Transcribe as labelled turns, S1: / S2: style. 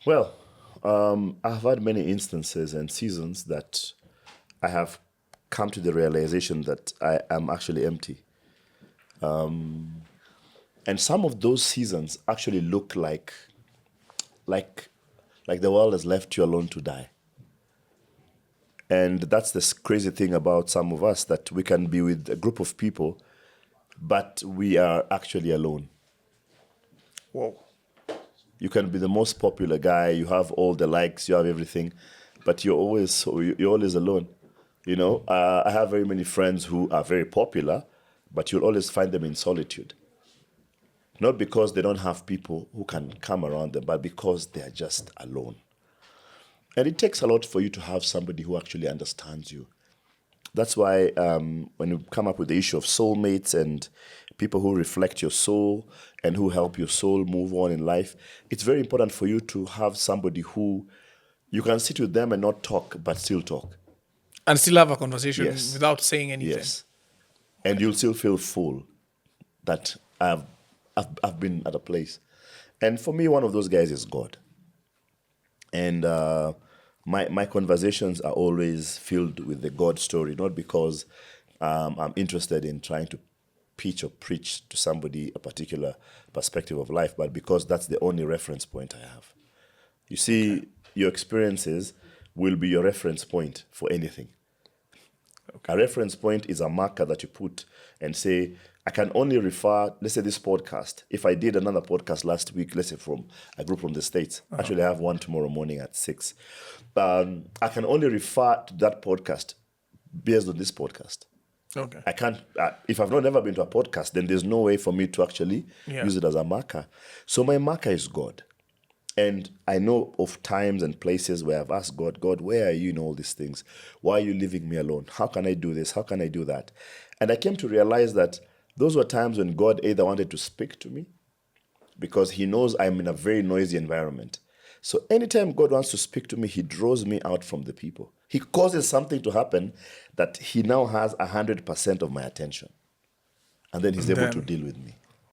S1: Well, I've had many instances and seasons that I have come to the realization that I am actually empty. And some of those seasons actually look like like the world has left you alone to die. And that's the crazy thing about some of us, that we can be with a group of people, but we are actually alone.
S2: Whoa.
S1: You can be the most popular guy, you have all the likes, you have everything, but you're always alone. I have very many friends who are very popular, but you'll always find them in solitude. Not because they don't have people who can come around them, but because they are just alone. And it takes a lot for you to have somebody who actually understands you. That's why when you come up with the issue of soulmates and people who reflect your soul and who help your soul move on in life, it's very important for you to have somebody who you can sit with them and not talk, but still talk.
S2: And still have a conversation
S1: Yes.
S2: without saying anything.
S1: Yes. And you'll still feel full that I've been at a place. And for me, one of those guys is God. And my conversations are always filled with the God story, not because I'm interested in trying to pitch or preach to somebody a particular perspective of life, but because that's the only reference point I have. You see, your experiences will be your reference point for anything. A reference point is a marker that you put and say, I can only refer, let's say this podcast. If I did another podcast last week, let's say from a group from the States, actually I have one tomorrow morning at 6. I can only refer to that podcast based on this podcast.
S2: Okay.
S1: I can't, if I've not never been to a podcast, then there's no way for me to actually
S2: Yeah.
S1: use it as a marker. So my marker is God. And I know of times and places where I've asked God, where are you in all these things? Why are you leaving me alone? How can I do this? How can I do that? And I came to realize that those were times when God either wanted to speak to me because he knows I'm in a very noisy environment. So anytime God wants to speak to me, he draws me out from the people. He causes something to happen that he now has 100% of my attention. And then he's able to deal with me.